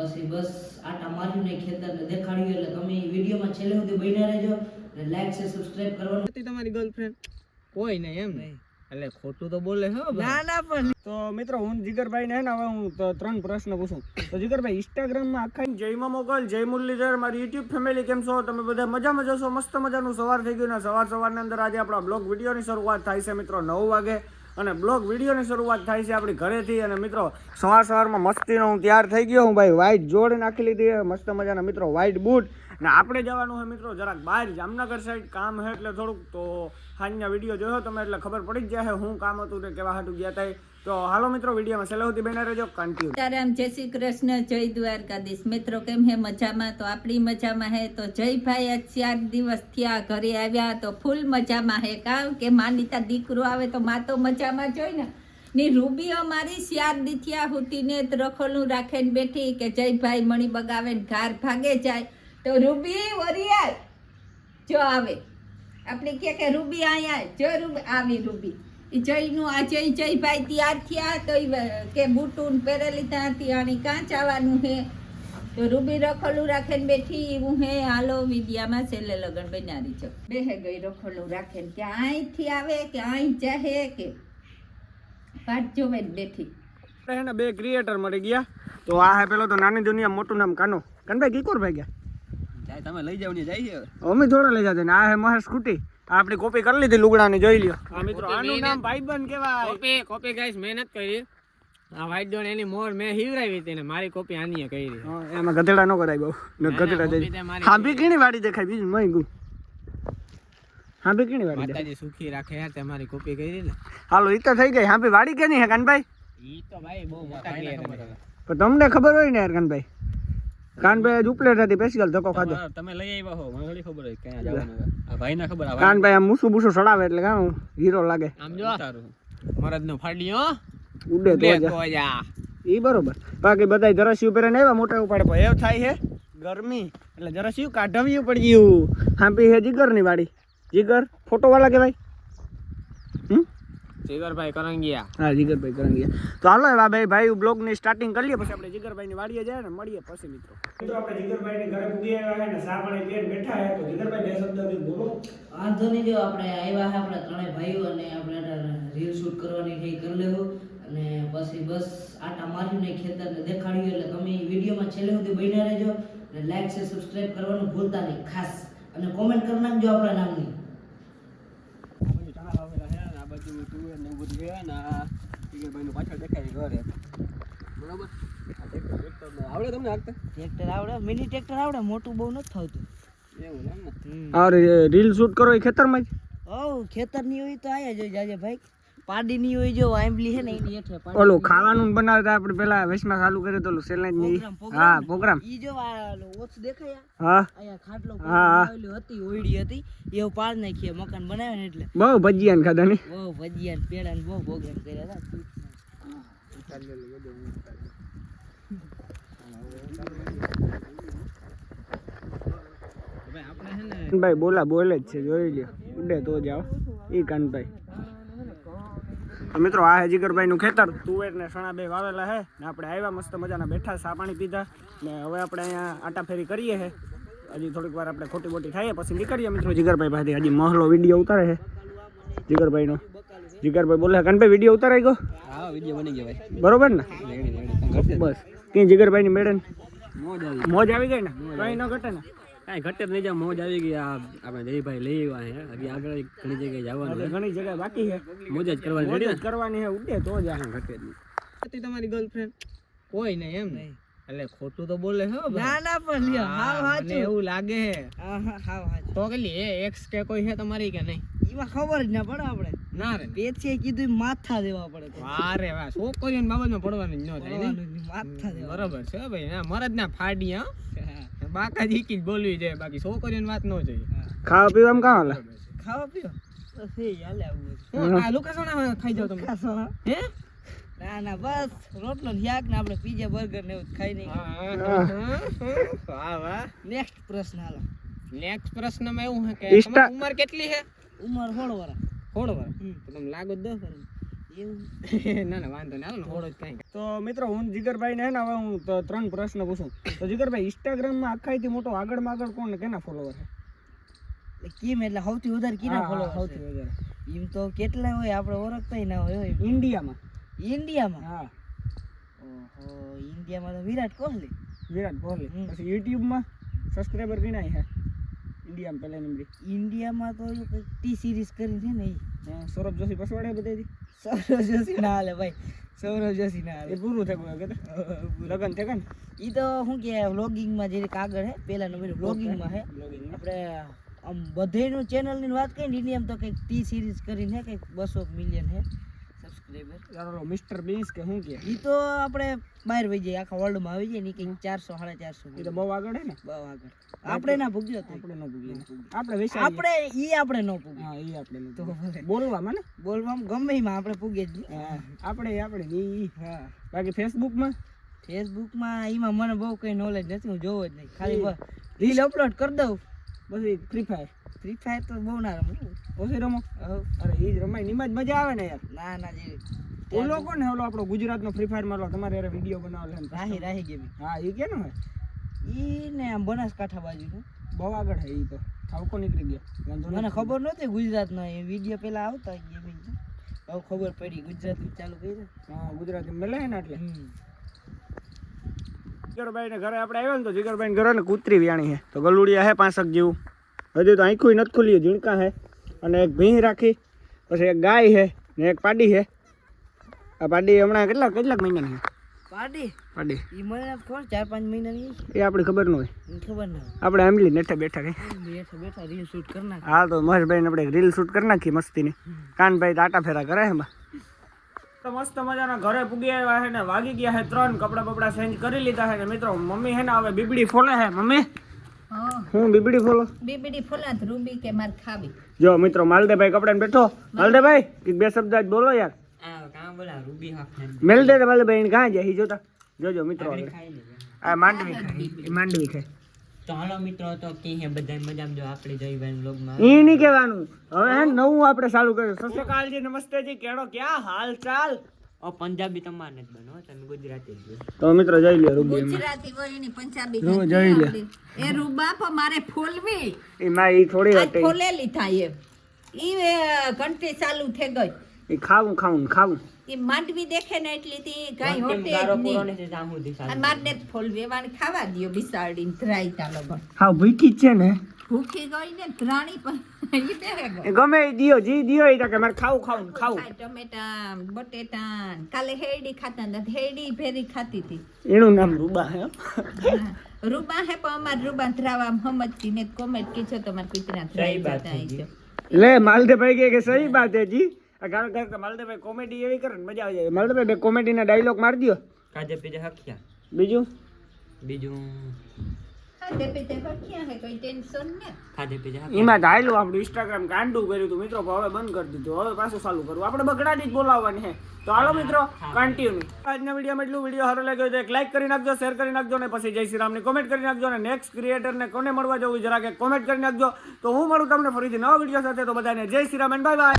પછી બસ આટા મારીને ખેતરને દેખાડ્યું એટલે તમે વિડીયોમાં છેલ્લે સુધી બન્યા રહેજો અને લાઈક છે સબસ્ક્રાઇબ કરવાનું. તમારી ગર્લફ્રેન્ડ કોઈ નહીં એમ નહીં એટલે ખોટું તો બોલે હો ના ના પણ તો મિત્રો હું જીગરભાઈ ને હવે હું ત્રણ પ્રશ્ન પૂછું તો જીગરભાઈ ઇન્સ્ટાગ્રામ માં આખા જયમાં મોકલ જય મુરલીધર મારી યુટ્યુબ ફેમિલી કેમ છો તમે બધા મજામાં જશો મસ્ત મજાનું સવાર થઈ ગયું ને સવારની અંદર આજે આપણા બ્લોગ વિડીયોની શરૂઆત થાય છે મિત્રો 9 વાગે અને બ્લોગ વિડીયોની શરૂઆત થાય છે આપણી ઘરેથી અને મિત્રો સવારમાં મસ્તીનો હું તૈયાર થઈ ગયો હું ભાઈ વ્હાઈટ જોડ નાખી લીધી મસ્ત મજાના મિત્રો વ્હાઈટ બૂટ ને આપણે જવાનું હોય મિત્રો જરાક બહાર જામનગર સાઈડ કામ છે એટલે થોડુંક તો હાલના વિડીયો જોયો તમે એટલે ખબર પડી જ જાય હું કામ હતું ને કેવા હાટું ગયા હતા તો હાલો મિત્રો વિડીયોમાં છેલ્લે સુધી બન્યા રહેજો કન્ટિન્યુ. સીતારામ જય શ્રી કૃષ્ણ જય દ્વારકાધીશ મિત્રો કેમ હે મજામાં તો આપણી મજામાં હે તો જયભાઈ આજ 4 દિવસ થયા ઘરે આવ્યા તો ફૂલ મજામાં હે કારણ કે માનીતા દીકરો આવે તો માં તો મજામાં જોઈ ને ની રૂબી અમારી 4 દી થયા હુતીને રખોલું રાખીને બેઠી કે જયભાઈ મણી બગાવે ને ઘર ભાગે જાય તો રૂબી વરિયાળ જો આવે આપણે કે રૂબી અહીંયા જો રૂબી આવી રૂબી એ જયનું આ જયભાઈ તૈયાર થયા તો કે બુટુન પહેરે લીધા હતી અને કાં જવાનું હે તો રૂબી રખોલું રાખીને બેઠી હું હે હાલો વિદ્યામાં છેલ્લે લગન બનાવી છે બેહે ગઈ રખોલું રાખીને કે અહીંથી આવે કે અહીં જાહે કે પાટ જોવે બેઠી એને બે ક્રિએટર મળી ગયા તો આ હે પેલો તો નાની દુનિયા મોટું નામ કાનો કનભાઈ કીકોર ભાઈ ગયા તમે લઈ જાવ ને જાય અમે થોડા લઈ જતા ને આ હે મહેશ સ્કૂટી આપણી કોપી કરી લીધી લુગડાની જોઈ લ્યો આ મિત્રો આનું નામ ભાઈબંધ કહેવાય કોપી ગાઈસ મહેનત કરી આ વ્હાઈટ ડોન એની મોર મેં હિવરાવી હતી ને મારી કોપી આનીએ કરી એમાં ગધેડા ન કરાય બહુ ને ગધેડા જઈ હાંભી કીણી વાડી દેખાય બીજું મય ગુ હાંભી કીણી વાડી માતાજી સુખી રાખે યાર તમારી કોપી કરી ને હાલો ઈ તો થઈ ગઈ હાંભી વાડી કે નહીં હે કાનભાઈ ઈ તો ભાઈ બહુ મોટા ક્રિએટર પણ તમને ખબર હોય ને યાર કાનભાઈ કાનભાઈ આજ ઉપલેટ હતી સ્પેશિયલ ધક્કો ખાધો તમે લઈ આવ્યા હો મને થોડી ખબર હોય ક્યાં જવાનું આ ભાઈ ના ખબર આ કાનભાઈ આમ મૂસું બૂસું સડાવે એટલે કામ હીરો લાગે આમ જો મરદ નો ફાડ્યો ઉડે તો જા ઈ બરોબર બાકી બધાય જરાસી ઉપર ને આવ્યા મોટા ઉપાડે પણ એવું થાય છે ગરમી એટલે જરાસી કાઢવી પડી ગયું હાંપી હે જીગર ની વાડી જીગર ફોટો વાળા કે ભાઈ જીગરભાઈ કરંગિયા હા જીગરભાઈ કરંગિયા તો હાલો એવા ભાઈ બ્લોગ ની સ્ટાર્ટિંગ કરીએ પછી આપણે જીગરભાઈ ની વાડીએ જાય ને મળીએ પછી મિત્રો આપણે જીગરભાઈ ની ઘરે પૂગી આવ્યા છે ને સા પાણી પીને બેઠા છે તો જીગરભાઈ બે શબ્દ બી બોલો વાંધો નહીં જો આપણે આવ્યા છે આપણે ત્રણેય ભાઈઓ અને આપણે રીલ શૂટ કરવાની છે કરી લેવું અને પછી બસ આટા મારીને ખેતરને દેખાડ્યું એટલે તમે વિડીયોમાં છેલ્લે સુધી બન્યા રહેજો અને લાઈક છે સબસ્ક્રાઇબ કરવાનું ભૂલતા નહીં ખાસ અને કોમેન્ટ કરી નાખજો આપણા નામની પાછળ દેખાય ઘરે બરોબર આવડે તમને હાકતા ટ્રેક્ટર આવડે મિની ટ્રેક્ટર આવડે મોટું બહુ નથી થતું એવું એમ ને આ રીલ શૂટ કરો એ ખેતરમાં જ ખેતરની હોય તો આયા જોઈ જાજે ભાઈ પાડીની હોય જો આંબલી છે ને એની હેઠે પાડી ઓલું ખાવાનું બનાવતા આપણે પેલા વેશમાં ચાલુ કર્યું તો ઓલું સેલેન્જ ની હા પ્રોગ્રામ ઈ જો ઓછ દેખાયા હા આયા ખાટલો હા હતી ઓયડી હતી એવું પાડ નાખીએ મકાન બનાવ્યા ને એટલે બહુ ભજીયા ખાધા ની બહુ ભજીયા પેડા ને બહુ પ્રોગ્રામ કર્યા હતા ભાઈ બોલે જ છે જોઈ લ્યો ઉડે તો જાઓ ઈ કાનભાઈ મિત્રો આ હે જીગરભાઈ નું ખેતર તુવેર ને સણા બે વાવેલા હે ને આપણે આવ્યા મસ્ત મજાના બેઠા સા પાણી પીધા ને હવે આપણે અહીંયા આટા ફેરી કરીએ હે હજી થોડીક વાર આપણે ખોટી બોટી ખાઈએ પછી નીકળીએ મિત્રો જીગરભાઈ પાસે હજી મહલો વિડીયો ઉતારે છે જીગરભાઈ નો જીગરભાઈ બોલે કાનભાઈ વિડીયો ઉતારાઈ ગયો હા વિડિયો બની ગયો ભાઈ બરોબર ને બસ ક્યાં જીગરભાઈ ની મેડન મોજ આવી ગઈ ને કઈ ન ઘટે ને કાંઈ ઘટે જ નહીં જાય મોજ આવી ગઈ આપણે જયભાઈ લઈ આવ્યા છે હજી આગળ ઘણી જગ્યાએ જવાનું ઘણી જગ્યાએ બાકી છે મોજ જ કરવાની છે ઉડે તો જ ઘટે જ હતી તમારી ગર્લફ્રેન્ડ કોઈ નહીં એમ નહીં એટલે ખોટું તો બોલે હો ના ના પણ લ્યો હાવ હાચું એવું લાગે હે હાવ હાચું તો કેટલી એક્સ કે કોઈ છે તમારી કે નહીં ઈમાં ખબર જ ના પડે આપણે ના રે પેચે કીધું માથા દેવા પડે તો વારે વાહ છોકરીઓની બાબતમાં પડવાની ન થાય ને માથા દેવા બરોબર છે ભાઈ ના મરદ ના ફાડી હા બાકા જીકી જ બોલવી જોઈએ બાકી છોકરીઓની વાત ન જોઈએ ખાવા પીવામાં કાં હાલે ખાવા પીઓ બસ એ હાલે આવું આ લુકાસોના ખાઈ જાવ તમે હે ના ના બસ રોટલો ને શાક ને આપણે પીઝા બર્ગર ને એવું ખાઈ નહીં વાહ વાહ નેક્સ્ટ પ્રશ્ન હાલો નેક્સ્ટ પ્રશ્નમાં એવું છે કે તમારી ઉંમર કેટલી છે ઉંમર 16 વર્ષ 16 વર્ષ તો તમે લાગો 10 વર્ષ ના ના વાંધો નહીં, હાલો ને થોડો જ કાંઈ. તો મિત્રો હું જીગરભાઈને હે ને હવે હું 3 પ્રશ્ન પૂછું. તો જીગરભાઈ ઇન્સ્ટાગ્રામમાં આખાઈથી મોટો આગળમાં આગળ કોણ ને કેના ફોલોવર છે? કેમ એટલે સૌથી વધારે કિના હા, ફોલોવર સૌથી વધારે એમ તો કેટલા હોય આપણે ઓળખતા ના હોય ઇન્ડિયામાં. ઇન્ડિયામાં. હા, ઓહો, ઇન્ડિયામાં તો વિરાટ કોહલી. વિરાટ કોહલી. હમ. પછી યુટ્યુબમાં સબસ્ક્રાઈબર કિના હે ઇન્ડિયામાં પહેલા નંબરે? ઇન્ડિયામાં તો ઓલું કંઈક ટી સિરીઝ કરીને છે ને સૌરભ જોશી પસવાડે બધાથી સૌરવ જોશી ના હાલે ભાઈ, સૌરવ જોશી ના એ હાલે. પૂરું થઈ ગયું કે લગન થઈ ગયા ને ઈ તો શું કે વ્લોગિંગમાં જે આગળ હે પેલા નંબર વ્લોગિંગમાં હે. Vlogging. આપણે આમ બધેનું ચેનલની વાત કરીએ ને ઇન્ડિયામાં તો કંઈક ટી સિરીઝ કરીને હે કંઈક 200 મિલિયન હે સબસ્ક્રાઈબર. તારો મિસ્ટર બીન્સ કે શું કે ઈ તો આપણે બહાર વહી જાય, આખા વર્લ્ડમાં આવી જાય ને ઈ કંઈક 400 450 એ તો બહુ આગળ હે ને. બહુ આગળ. આપણે ના ભૂગ્યો તો આપણે ન ભૂગીએ. આપણે વેચાઈએ. આપણે નો પૂગ્યો. હા, એ આપણે ન તો ભૂગીએ. બોલવામાં ને બોલવામાં ગમે એમાં આપણે પૂગે જ નહીં. હા, આપણે ઈ. હા, બાકી ફેસબુકમાં ફેસબુકમાં એમાં મને બહુ કઈ નોલેજ નથી, હું જોવો જ નહીં, ખાલી રીલ અપલોડ કરી દઉં. પછી ફ્રી ફાયર ફ્રી ફાયર તો બહુ ના રમું. ઓછી રમો. હવ. અરે એ જ રમાય નિમાં જ મજા આવે ને યાર. ના ના જે ઓલો કોણ હે ઓલો આપણો ગુજરાતનો ફ્રી ફાયર માં તમારે યાર વિડીયો બનાવેલો છે ને. રાહી ગેમિંગ હા, એ કે ને ઈ ને આમ બનાસકાંઠા બાજુનું. બહુ આગળ હે ઈ તો ઠાવકો નીકળી ગયો. વાંધો મને નથી. ખબર નહોતી ગુજરાતના એ વિડીયો પેલા આવતા ગેમિંગ, હવે ખબર પડી ગુજરાતી ચાલુ કર્યું. હા, ગુજરાતી મળે ને એટલે જીગરભાઈ ને ઘરે આપણે આવ્યા ને તો જીગરભાઈ ઘરે ને કૂતરી વ્યાણી છે તો ગલુડિયા હે 5 જેવું. હજી તો આંખું નથી ખુલી, ઝીણકા હે અને એક ભીંહ રાખી, પછી એક ગાય છે ને એક પાડી છે. આ પાડી હમણાં કેટલાક મહિનાની છે પાડી પાડી? ઈ મને ખબર 4-5 મહિનાની એ આપણી ખબર ન હોય, ઈ ખબર ના આપણે આમલી નેઠે બેઠા કઈ. બેઠા બેઠા રીલ શૂટ કરી નાખ. હા, તો મહેશભાઈ ને આપણે રીલ શૂટ કરી નાખી મસ્તીની. કાનભાઈ તો આટા ફેરા કરે એમાં. તો મસ્ત મજાના ઘરે પૂગી આવ્યા છે ને વાગી ગયા છે 3. કપડા બપડા ચેન્જ કરી લીધા છે ને મિત્રો મમ્મી હે ને હવે બીબડી ફોલે છે. મમ્મી હું બીબડી ફોલો બીબડી ફોલાત રૂબી કે માર ખાવી. જો મિત્રો માલદેભાઈ કપડાને બેઠો. માલદેભાઈ કઈક 2 શબ્દ જ બોલો યાર. આ કાં બોલા રૂબી હાફ ને મેલ દે માલદેભાઈ એને કાં જાય ઈ જોતા જોજો મિત્રો. ખાઈ લેજો. આ માંડવી ખાય, એ માંડવી ખાય. તો હાલો મિત્રો, તો કી હે બધા મજામાં જો આપણે જોઈ ભાઈ વ્લોગમાં. ઈ નહીં કહેવાનું, હવે હે ને નવું આપણે ચાલુ કર્યું. સત શ્રી અકાલ જી, નમસ્તે જી, કેડો ક્યાં હાલ ચાલ? ઓ પંજાબી તમારે નથી બનો, તમે ગુજરાતી જ બોલો. તો મિત્રો જોઈ લ્યો રૂબી એમાં. ગુજરાતી હોય એની પંજાબી જો, નથી જોઈ લે. આવડી. એ રૂબા પણ મારે ફોલવી એ માં ઈ થોડી આજ વાટે ફોલેલી થાય એમ ઈ ઘંટી ચાલુ થઈ ગઈ. ઈ ખાવું ઈ માંડવી દેખે ને એટલી થી કઈ કેમ હોતે ગારો જ પૂરો નહીં. નથી ત્યાં સુધી આ ચાલુ. મારને જ ફોલવી એવાને ખાવા દ્યો બિસાડીને ધરાઈતા લગન. હા ભૂખી જ છે ને. ભૂખી ગઈ ને ત્રાણી પણ ઈ બેહે ગઈ. એ ગમે ઈ દિયો જી દિયો ઈ કે મારે ખાવું ખાય ટમેટા બટેટા કાલે હેરડી ખાતા હતા હેરડી ભેરી ખાતી હતી. એનું નામ રૂબા હે. હા. રૂબા હે પણ અમાર રૂબા ધરાવા સમજતી ને કોમેન્ટ કીધો તમાર કુતરા ધરાઈ સહી બાત જતા છે હશે. લે માલદેભાઈ કે સહી બાત હે જી. આ કારણ કે માલદેભાઈ કોમેડી એવી કરે ને મજા આવી જાય. માલદેભાઈ બે કોમેડીના ડાયલોગ માર દ્યો. કાજે પીજે હખ્યા. બીજું બીજું ખાધે પીધે હખ્યા હે કોઈ ટેન્શન ને. કાજે પીજે હખ્યા. એમાં ધાયલું આપણું ઇન્સ્ટાગ્રામ ગાંડું કર્યું હતું મિત્રો, પણ હવે બંધ કરી દીધું. હવે પાછું ચાલુ કરવું. આપણે બગડાટી જ બોલાવવાની છે. તો હાલો મિત્રો કન્ટિન્યુ. આજના વિડીયોમાં એટલું. વિડીયો સારો લાગ્યો તો એક લાઈક કરી નાખજો, શેર કરી નાખજો ને પછી જય શ્રી રામની કોમેન્ટ કરી નાખજો. અને નેક્સ્ટ ક્રિએટરને કોને મળવા જવું જરા કે કોમેન્ટ કરી નાખજો. તો હું મળું તમને ફરીથી નવા વિડીયો સાથે. તો બધાને જય Shri Ram and bye bye.